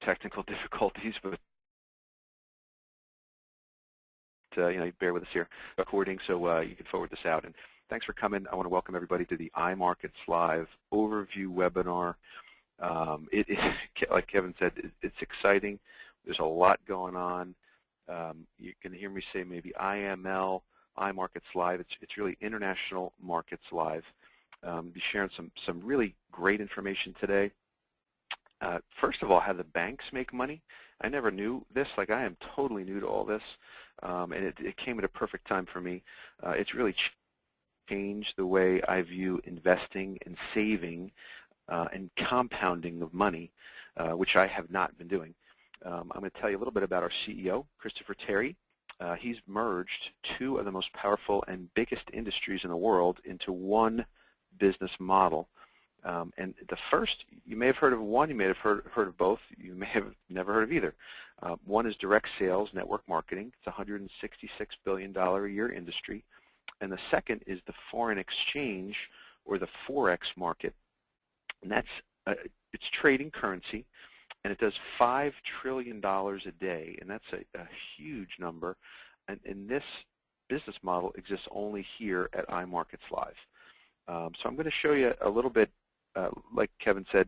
technical difficulties, but you bear with us here, recording, so you can forward this out. And thanks for coming. I want to welcome everybody to the iMarkets Live overview webinar. Like Kevin said, it's exciting. There's a lot going on. You can hear me say maybe IML, iMarkets Live. It's really International Markets Live. Be sharing some really great information today. First of all, how the banks make money. I never knew this. Like, I am totally new to all this, and it came at a perfect time for me. It's really changed the way I view investing and saving and compounding of money, which I have not been doing. I'm going to tell you a little bit about our CEO, Christopher Terry. He's merged two of the most powerful and biggest industries in the world into one business model. And the first, you may have heard of one, you may have heard of both, you may have never heard of either. One is direct sales network marketing. It's a $166 billion a year industry. And the second is the foreign exchange, or the Forex market. And that's it's trading currency, and it does $5 trillion a day, and that's a huge number. And this business model exists only here at iMarkets Live. So I'm going to show you a little bit. Like Kevin said,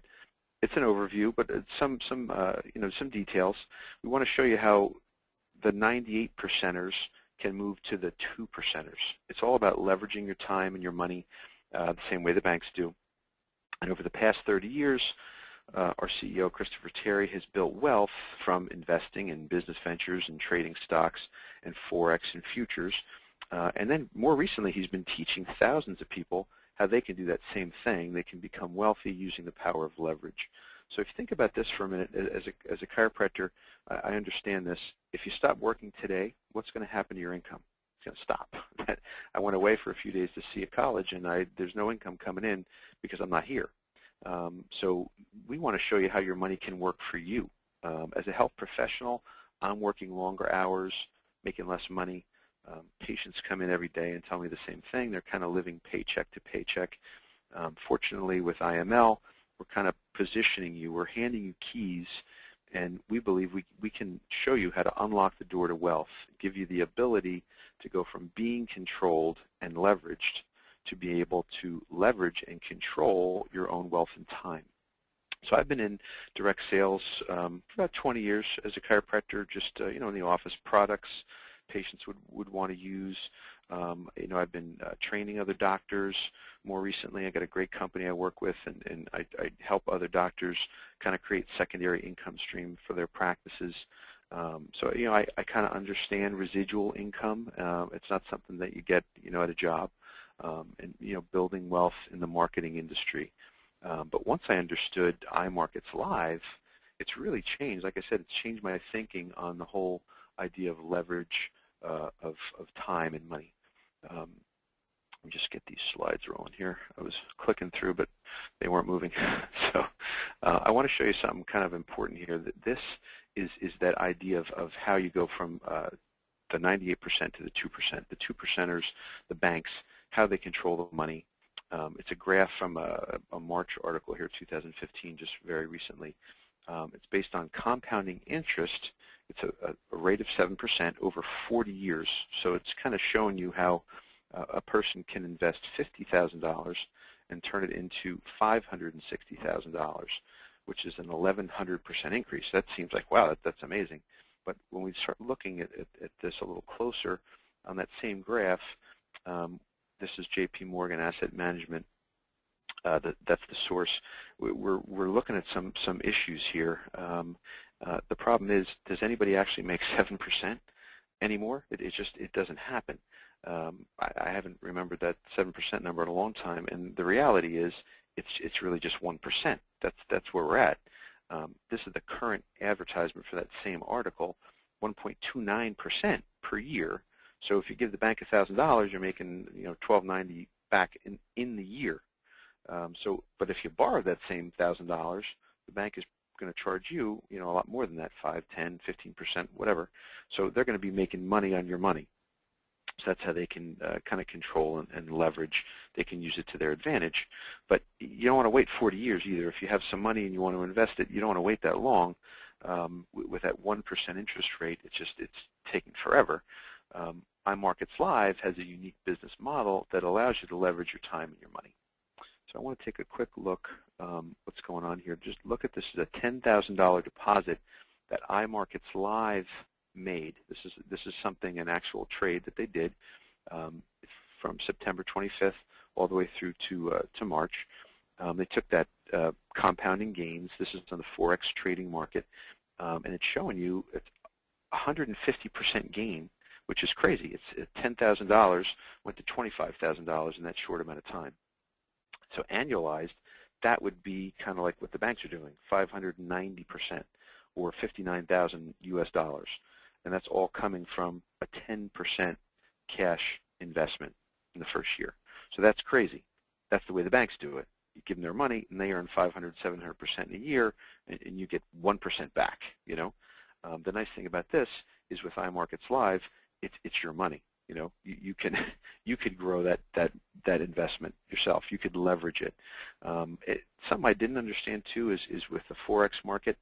it's an overview, but some details. We want to show you how the 98 percenters can move to the 2 percenters. It's all about leveraging your time and your money the same way the banks do. And over the past 30 years, our CEO, Christopher Terry, has built wealth from investing in business ventures and trading stocks and Forex and futures. And then more recently, he's been teaching thousands of people how they can do that same thing. They can become wealthy using the power of leverage. So if you think about this for a minute, as a chiropractor, I understand this. If you stop working today, what's going to happen to your income? It's going to stop. I went away for a few days to see a college, and there's no income coming in because I'm not here. So we want to show you how your money can work for you. As a health professional, I'm working longer hours, making less money. Patients come in every day and tell me the same thing. They're kind of living paycheck to paycheck. Fortunately, with IML, we're kind of positioning you. We're handing you keys, and we believe we can show you how to unlock the door to wealth, give you the ability to go from being controlled and leveraged to be able to leverage and control your own wealth and time. So I've been in direct sales for about 20 years as a chiropractor, just in the office, products patients would want to use. I've been training other doctors. More recently, I got a great company I work with, and I help other doctors kind of create secondary income stream for their practices. So I kind of understand residual income. It's not something that you get at a job, and building wealth in the marketing industry. But once I understood iMarkets Live, it's really changed. Like I said, it's changed my thinking on the whole idea of leverage of time and money. Let me just get these slides rolling here. I was clicking through, but they weren't moving. So I want to show you something kind of important here. That this is that idea of how you go from the 98% to the 2%. The 2 percenters, the banks, how they control the money. It's a graph from a March article here, 2015, just very recently. It's based on compounding interest. It's a rate of 7% over 40 years. So it's kind of showing you how a person can invest $50,000 and turn it into $560,000, which is an 1,100% increase. That seems like, wow, that's amazing. But when we start looking at this a little closer on that same graph, this is J.P. Morgan Asset Management. That's the source. We're looking at some issues here. The problem is, does anybody actually make 7% anymore? It doesn't happen. I haven't remembered that 7% number in a long time, and the reality is it's really just 1%. That's where we're at. This is the current advertisement for that same article, 1.29% per year. So if you give the bank $1,000, you're making $1,290 back in the year. But if you borrow that same $1,000, the bank is going to charge you a lot more than that, 5, 10, 15%, whatever. So they're going to be making money on your money. So that's how they can kind of control and leverage. They can use it to their advantage. But you don't want to wait 40 years either. If you have some money and you want to invest it, you don't want to wait that long. with that 1% interest rate, it's taking forever. iMarkets Live has a unique business model that allows you to leverage your time and your money. So I want to take a quick look what's going on here. Just look at this as a $10,000 deposit that iMarkets Live made. This is something, an actual trade that they did from September 25th all the way through to March. They took that compounding gains. This is on the Forex trading market, and it's showing you it's 150% gain, which is crazy. It's $10,000 went to $25,000 in that short amount of time. So annualized, that would be kind of like what the banks are doing, 590%, or 59,000 US dollars, and that's all coming from a 10% cash investment in the first year. So that's crazy. That's the way the banks do it. You give them their money, and they earn 500, 700% in a year, and you get 1% back. You know, the nice thing about this is with iMarkets Live, it's your money. You know, you could grow that investment yourself. You could leverage it. Something I didn't understand too is with the Forex market,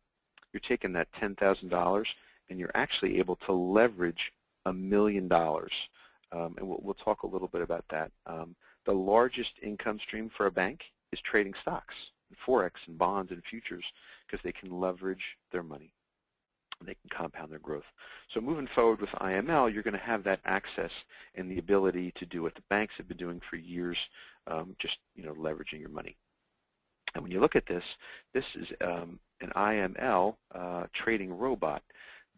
you're taking that $10,000 and you're actually able to leverage $1 million. And we'll talk a little bit about that. The largest income stream for a bank is trading stocks, and Forex and bonds and futures, because they can leverage their money. They can compound their growth. So moving forward with IML, you're going to have that access and the ability to do what the banks have been doing for years, just leveraging your money. And when you look at this is an IML trading robot.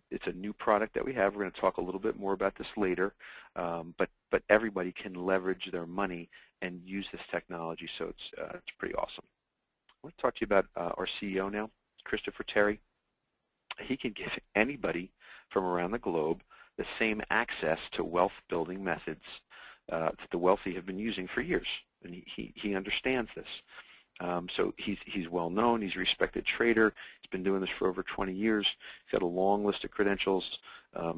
It's a new product that we have. We're going to talk a little bit more about this later, but everybody can leverage their money and use this technology, so it's pretty awesome. I want to talk to you about our CEO now, Christopher Terry. He can give anybody from around the globe the same access to wealth-building methods that the wealthy have been using for years, and he understands this. So he's well known. He's a respected trader. He's been doing this for over 20 years. He's got a long list of credentials.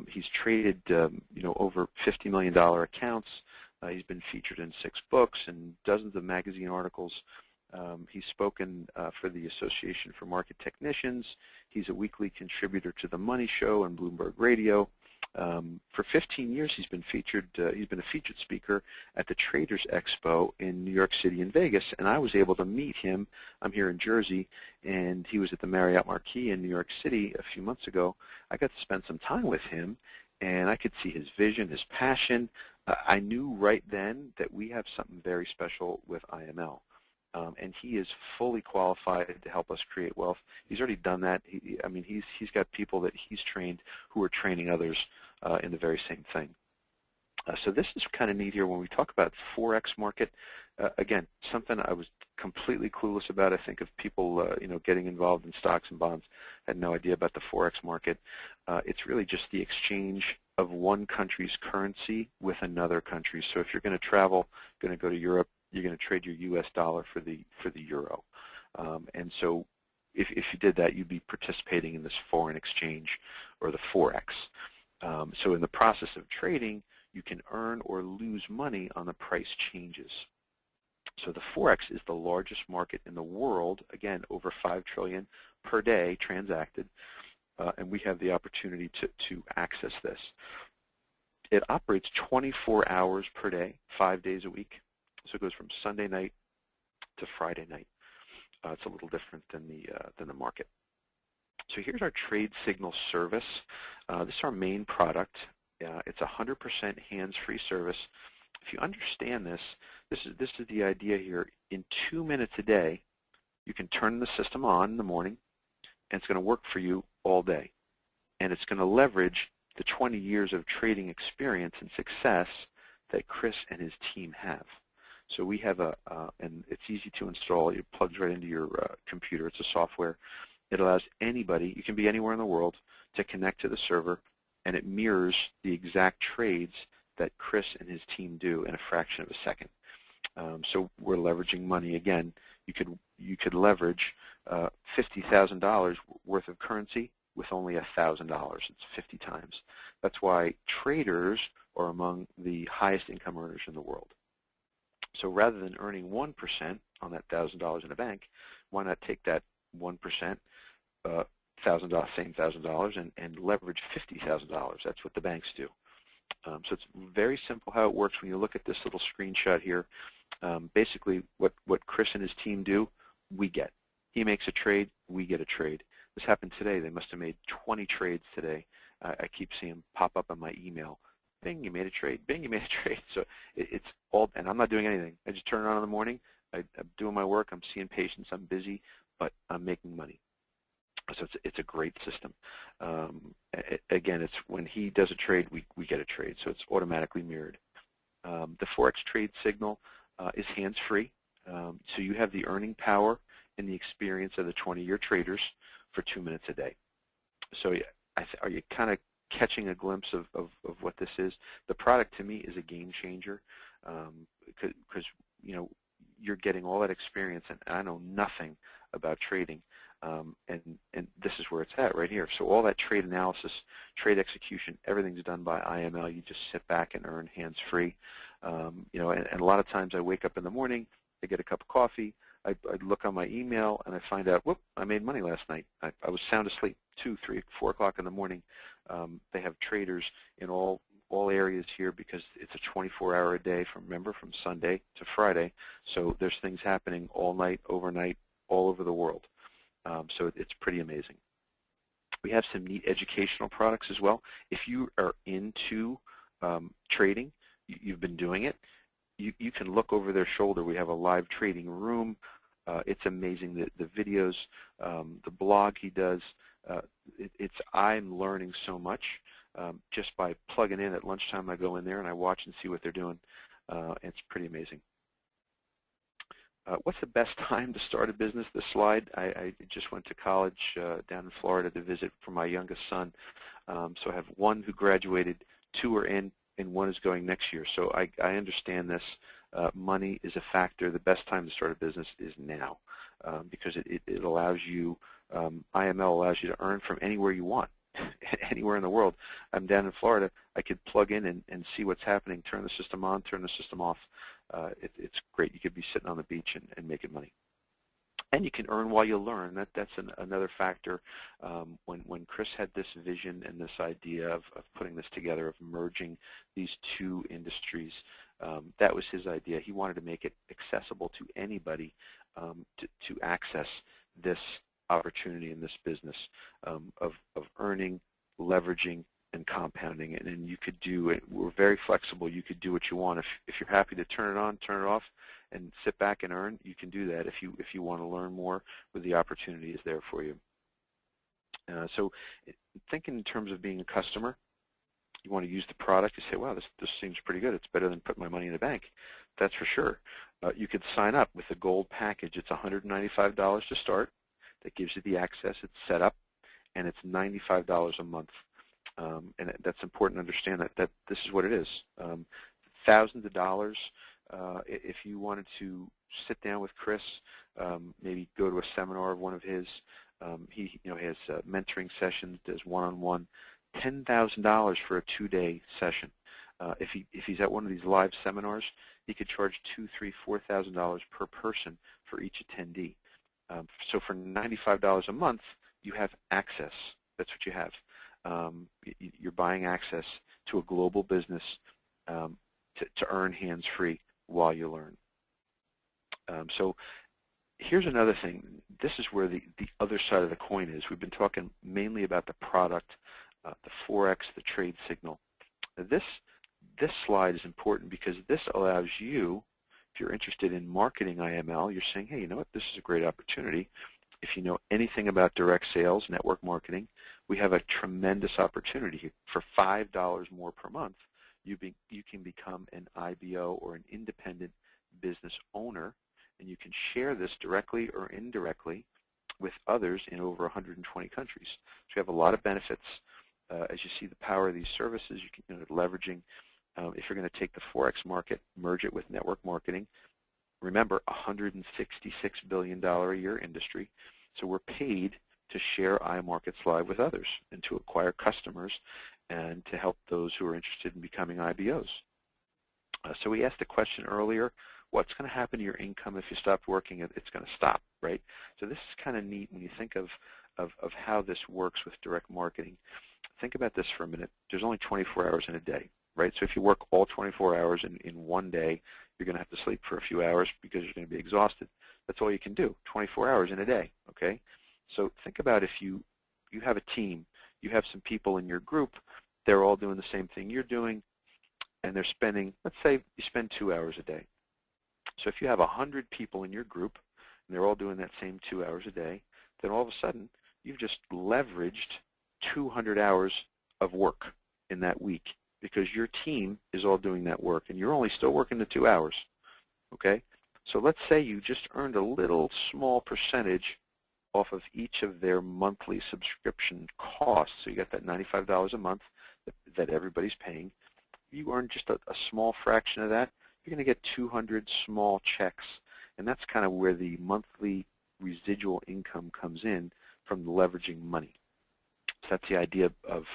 He's traded over $50 million accounts. He's been featured in 6 books and dozens of magazine articles. He's spoken for the Association for Market Technicians. He's a weekly contributor to The Money Show and Bloomberg Radio. For 15 years, he's been featured. He's been a featured speaker at the Traders Expo in New York City and Vegas, and I was able to meet him. I'm here in Jersey, and he was at the Marriott Marquis in New York City a few months ago. I got to spend some time with him, and I could see his vision, his passion. I knew right then that we have something very special with IML. And he is fully qualified to help us create wealth. He's already done that. He's got people that he's trained who are training others in the very same thing. So this is kind of neat here when we talk about Forex market. Again, something I was completely clueless about. I think of people getting involved in stocks and bonds, had no idea about the Forex market. It's really just the exchange of one country's currency with another country. So if you're going to travel, going to go to Europe, you're going to trade your U.S. dollar for the euro. And so if you did that, you'd be participating in this foreign exchange or the Forex. So in the process of trading, you can earn or lose money on the price changes. So the Forex is the largest market in the world, again, over $5 trillion per day transacted, and we have the opportunity to access this. It operates 24 hours per day, 5 days a week. So it goes from Sunday night to Friday night. It's a little different than the market. So here's our trade signal service. This is our main product. It's 100% hands-free service. If you understand this is the idea here. In 2 minutes a day, you can turn the system on in the morning, and it's going to work for you all day. And it's going to leverage the 20 years of trading experience and success that Chris and his team have. So we have and it's easy to install. It plugs right into your computer. It's a software. It allows anybody, you can be anywhere in the world, to connect to the server, and it mirrors the exact trades that Chris and his team do in a fraction of a second. So we're leveraging money. Again, you could leverage $50,000 worth of currency with only $1,000. It's 50 times. That's why traders are among the highest income earners in the world. So rather than earning 1% on that $1,000 in a bank, why not take that 1%, same $1,000, and leverage $50,000. That's what the banks do. So it's very simple how it works. When you look at this little screenshot here, basically what Chris and his team do, we get. He makes a trade, we get a trade. This happened today. They must have made 20 trades today. I keep seeing them pop up on my email. Bing, you made a trade. Bing, you made a trade. So it's all, and I'm not doing anything. I just turn it on in the morning. I'm doing my work. I'm seeing patients. I'm busy, but I'm making money. So it's a great system. Again, it's when he does a trade, we get a trade. So it's automatically mirrored. The Forex trade signal is hands-free. So you have the earning power and the experience of the 20-year traders for 2 minutes a day. So are you kind of catching a glimpse of what this is? The product to me is a game changer because you're getting all that experience, and I know nothing about trading. And this is where it's at right here. So all that trade analysis, trade execution, everything's done by IML. You just sit back and earn hands-free. And a lot of times I wake up in the morning, I get a cup of coffee, I look on my email, and I find out, whoop, I made money last night. I was sound asleep 2, 3, 4 o'clock in the morning. They have traders in all areas here because it's a 24-hour a day from Sunday to Friday. So there's things happening all night, overnight, all over the world. So it's pretty amazing. We have some neat educational products as well. If you are into trading, you've been doing it, you can look over their shoulder. We have a live trading room. It's amazing, the videos, the blog he does. I'm learning so much just by plugging in at lunchtime. I go in there and I watch and see what they're doing. It's pretty amazing. What's the best time to start a business? This slide, I just went to college down in Florida to visit for my youngest son. So I have one who graduated, 2 are in, and 1 is going next year. So I understand this. Money is a factor. The best time to start a business is now because it allows you, IML allows you to earn from anywhere you want, anywhere in the world. I'm down in Florida. I could plug in and see what's happening, turn the system on, turn the system off. It's great. You could be sitting on the beach and making money. And you can earn while you learn. That's another factor. When Chris had this vision and this idea of putting this together, of merging these 2 industries, that was his idea. He wanted to make it accessible to anybody to access this opportunity in this business of earning, leveraging, and compounding. And then you could do it. We're very flexible. You could do what you want. If you're happy to turn it on, turn it off, and sit back and earn, you can do that. If you want to learn more, the opportunity is there for you. So thinking in terms of being a customer, you want to use the product. You say, wow, this seems pretty good. It's better than putting my money in the bank. That's for sure. You could sign up with the gold package. It's $195 to start. That gives you the access. It's set up, and it's $95 a month. And that's important to understand that this is what it is. Thousands of dollars. If you wanted to sit down with Chris, maybe go to a seminar of one of his, he has mentoring sessions, does one-on-one, $10,000 for a 2-day session. If he's at one of these live seminars, he could charge $2,000, $3,000, $4,000 per person for each attendee. So for $95 a month, you have access. That's what you have. You're buying access to a global business to earn hands-free while you learn. So here's another thing. This is where the other side of the coin is. We've been talking mainly about the product, the Forex, the trade signal. This slide is important because this allows you, if you're interested in marketing IML, you're saying, hey, you know what, this is a great opportunity. If you know anything about direct sales, network marketing, we have a tremendous opportunity here. For $5 more per month, you can become an IBO or an independent business owner, and you can share this directly or indirectly with others in over 120 countries. So you have a lot of benefits. As you see the power of these services, you can leveraging. If you're going to take the Forex market, merge it with network marketing. Remember, $166 billion a year industry. So we're paid to share iMarkets Live with others and to acquire customers and to help those who are interested in becoming IBOs. So we asked the question earlier, what's going to happen to your income if you stopped working? It's going to stop, right? So this is kind of neat when you think of of how this works with direct marketing. Think about this for a minute. There's only 24 hours in a day, right? So if you work all 24 hours in one day, you're going to have to sleep for a few hours because you're going to be exhausted. That's all you can do, 24 hours in a day, okay? So think about if you have a team, you have some people in your group, they're all doing the same thing you're doing, and they're spending, let's say you spend 2 hours a day. So if you have 100 people in your group, and they're all doing that same 2 hours a day, then all of a sudden, you've just leveraged 200 hours of work in that week because your team is all doing that work, and you're only still working the 2 hours, okay? So let's say you just earned a little small percentage off of each of their monthly subscription costs. So you got that $95 a month that everybody's paying. You earn just a small fraction of that, you're going to get 200 small checks. And that's kind of where the monthly residual income comes in from leveraging money. So that's the idea of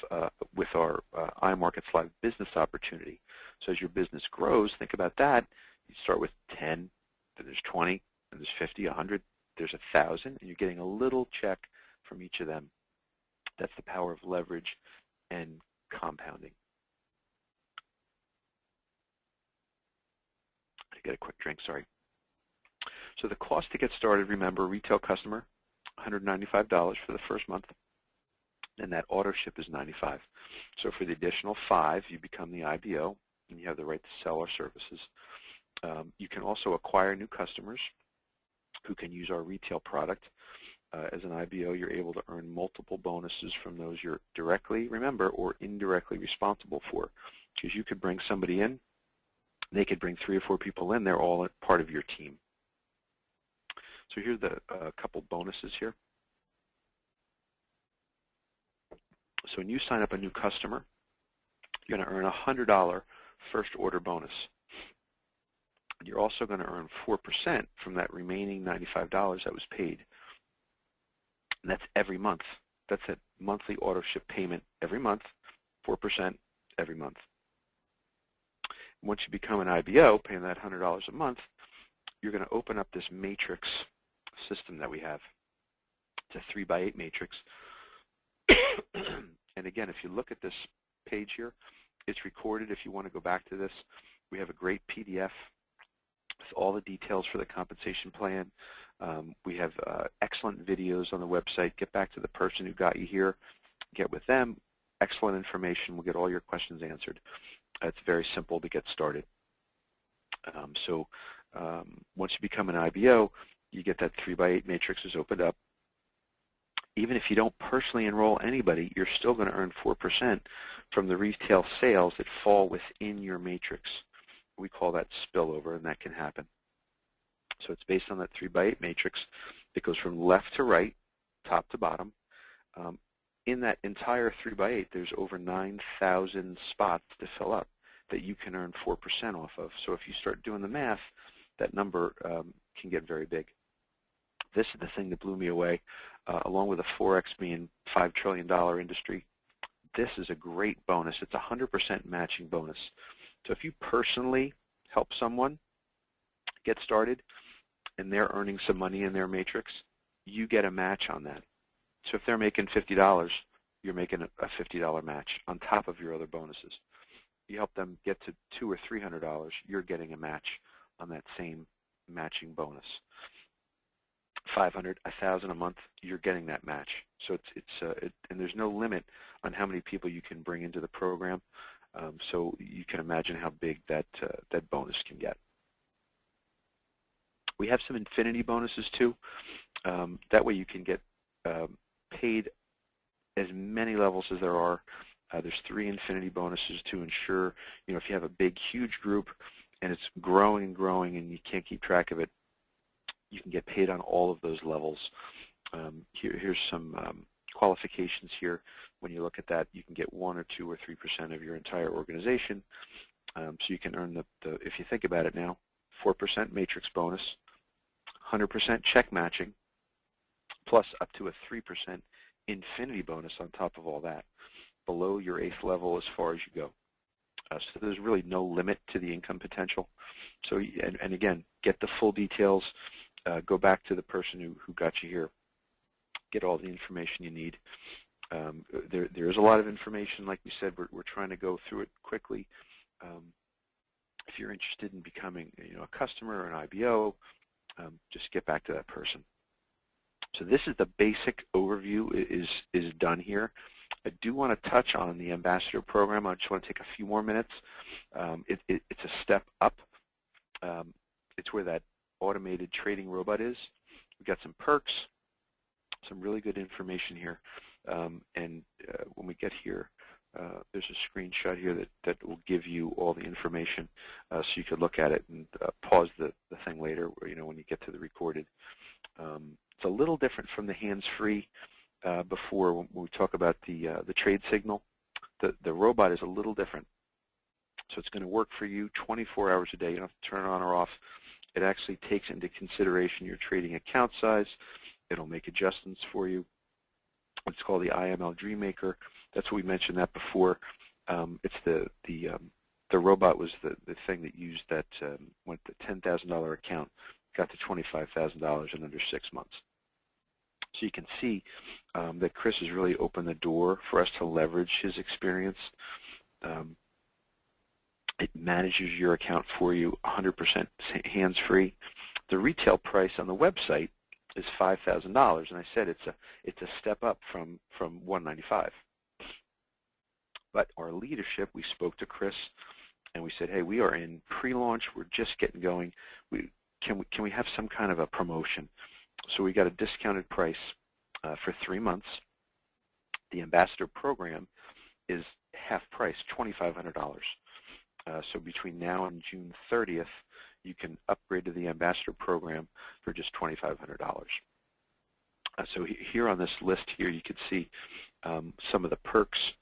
with our iMarkets Live business opportunity. So as your business grows, think about that. You start with 10, then there's 20, then there's 50, 100, there's 1,000, and you're getting a little check from each of them. That's the power of leverage and compounding. I get a quick drink, sorry. So the cost to get started, remember, retail customer, $195 for the first month, and that auto ship is $95. So for the additional $5, you become the IBO, and you have the right to sell our services. You can also acquire new customers who can use our retail product. As an IBO, you're able to earn multiple bonuses from those you're directly, remember, or indirectly responsible for. Because you could bring somebody in, they could bring 3 or 4 people in, they're all part of your team. So here's the couple bonuses here. So when you sign up a new customer, you're going to earn a $100 first order bonus. You're also going to earn 4% from that remaining $95 that was paid. And that's every month. That's a monthly auto ship payment every month, 4% every month. Once you become an IBO, paying that $100 a month, you're going to open up this matrix system that we have. It's a 3x8 matrix. And again, if you look at this page here, it's recorded. If you want to go back to this, we have a great PDF with all the details for the compensation plan. We have excellent videos on the website. Get back to the person who got you here. Get with them. Excellent information. We'll get all your questions answered. It's very simple to get started. Once you become an IBO, you get that 3x8 matrix is opened up. Even if you don't personally enroll anybody, you're still going to earn 4% from the retail sales that fall within your matrix. We call that spillover, and that can happen. So it's based on that 3x8 matrix. It goes from left to right, top to bottom. In that entire 3x8, there's over 9,000 spots to fill up that you can earn 4% off of. So if you start doing the math, that number can get very big. This is the thing that blew me away. Along with the Forex being $5 trillion industry, this is a great bonus. It's a 100% matching bonus. So if you personally help someone get started and they're earning some money in their matrix, you get a match on that. So if they're making $50, you're making a $50 match on top of your other bonuses. You help them get to $200 or $300, you're getting a match on that same matching bonus. 500, 1,000 a month, you're getting that match. So and there's no limit on how many people you can bring into the program. So you can imagine how big that bonus can get. We have some infinity bonuses too. That way you can get paid as many levels as there are. There's 3 infinity bonuses to ensure, if you have a big, huge group and it's growing and growing and you can't keep track of it, you can get paid on all of those levels. Here's some qualifications here. When you look at that, you can get 1 or 2 or 3% of your entire organization. So you can earn if you think about it now, 4% matrix bonus, 100% check matching, plus up to a 3% infinity bonus on top of all that, below your 8th level as far as you go. So there's really no limit to the income potential. So, and again, get the full details. Go back to the person who got you here. get all the information you need. There is a lot of information. Like we said, we're trying to go through it quickly. If you're interested in becoming a customer or an IBO, just get back to that person. So this is the basic overview is done here. I do want to touch on the ambassador program. I just want to take a few more minutes. It's a step up. It's where that automated trading robot is. We've got some perks, some really good information here. And when we get here, there's a screenshot here that will give you all the information, so you could look at it and pause the thing later, when you get to the recorded. It's a little different from the hands-free before when we talk about the trade signal. The robot is a little different. So it's going to work for you 24 hours a day. You don't have to turn it on or off. It actually takes into consideration your trading account size. It'll make adjustments for you. It's called the IML Dream Maker. That's what we mentioned that before. It's the robot was the thing that used that went the $10,000 account, got to $25,000 in under 6 months. So you can see that Chris has really opened the door for us to leverage his experience. It manages your account for you 100% hands-free. The retail price on the website is $5,000, and I said it's a step up from $195. But our leadership, we spoke to Chris, and we said, hey, we are in pre-launch. We're just getting going. Can we have some kind of a promotion? So we got a discounted price for 3 months. The ambassador program is half price, $2,500. So between now and June 30th, you can upgrade to the ambassador program for just $2,500. So here on this list here, you can see some of the perks.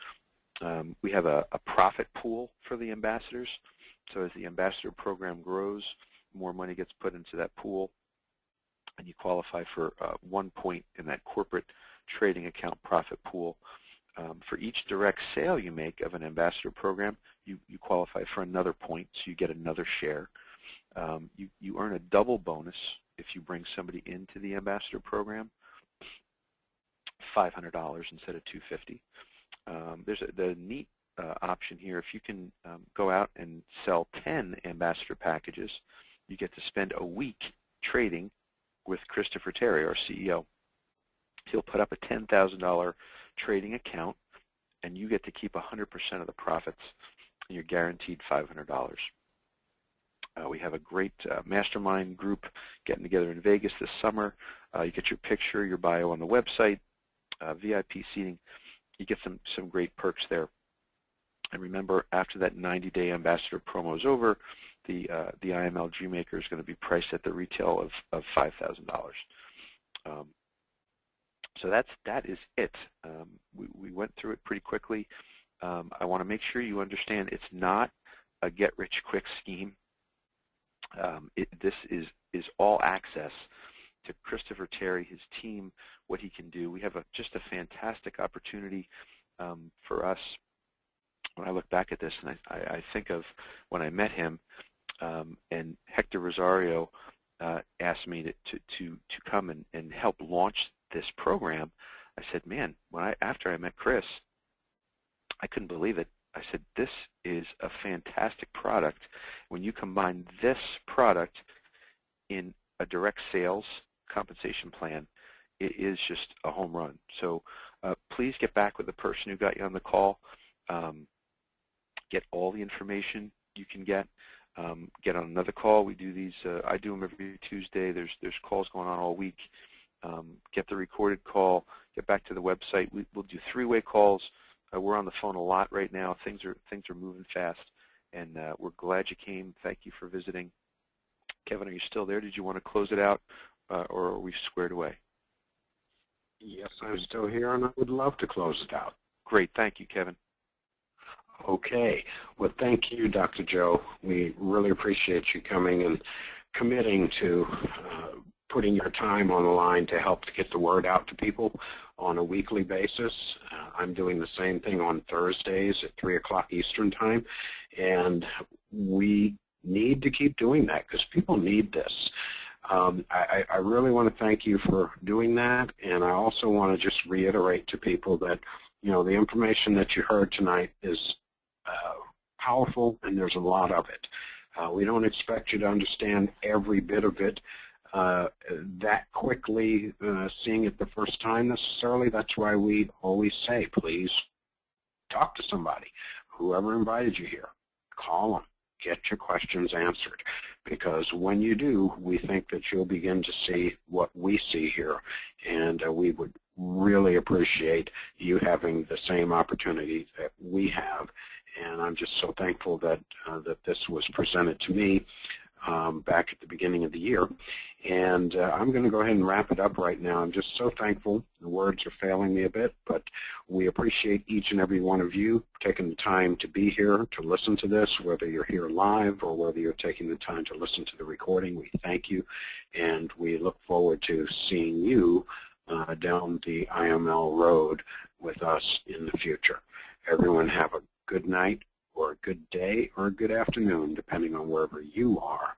We have a profit pool for the ambassadors. So as the ambassador program grows, more money gets put into that pool, and you qualify for 1 point in that corporate trading account profit pool. For each direct sale you make of an ambassador program, you qualify for another point, so you get another share. You earn a double bonus if you bring somebody into the ambassador program, $500 instead of $250. There's the neat option here. If you can go out and sell 10 ambassador packages, you get to spend a week trading with Christopher Terry, our CEO. He'll put up a $10,000 trading account, and you get to keep 100% of the profits, and you're guaranteed $500. We have a great mastermind group getting together in Vegas this summer. You get your picture, your bio on the website, VIP seating. You get some great perks there. And remember, after that 90-day ambassador promo is over, the IML Dream Maker is going to be priced at the retail of $5,000. So that is it. We went through it pretty quickly. I want to make sure you understand it's not a get-rich-quick scheme. This is all access to Christopher Terry, his team, what he can do. We have just a fantastic opportunity for us. When I look back at this, and I think of when I met him, and Hector Rosario asked me to come and help launch this program, I said, man, after I met Chris, I couldn't believe it. I said, this is a fantastic product. When you combine this product in a direct sales compensation plan, it is just a home run. So please get back with the person who got you on the call. Get all the information you can get. Get on another call. We do these. I do them every Tuesday. There's calls going on all week. Get the recorded call. Get back to the website. We'll do 3-way calls. We're on the phone a lot right now. Things are moving fast, and we're glad you came. Thank you for visiting. Kevin, are you still there? Did you want to close it out, or are we squared away? Yes, I'm still here, and I would love to close it out. Great. Thank you, Kevin. Okay. Well, thank you, Dr. Joe. We really appreciate you coming and committing to putting your time on the line to help to get the word out to people on a weekly basis. I'm doing the same thing on Thursdays at 3 o'clock Eastern Time, and we need to keep doing that because people need this. I really want to thank you for doing that, and I also want to just reiterate to people that, the information that you heard tonight is powerful, and there's a lot of it. We don't expect you to understand every bit of it that quickly, seeing it the first time necessarily. That's why we always say, please talk to somebody, whoever invited you here. Call them. Get your questions answered, because when you do, we think that you'll begin to see what we see here, and we would really appreciate you having the same opportunity that we have. And I'm just so thankful that that this was presented to me back at the beginning of the year. And I'm going to go ahead and wrap it up right now. I'm just so thankful. The words are failing me a bit, but we appreciate each and every one of you taking the time to be here to listen to this, whether you're here live or whether you're taking the time to listen to the recording. We thank you, and we look forward to seeing you down the IML road with us in the future. Everyone have a good night or a good day or a good afternoon, depending on wherever you are.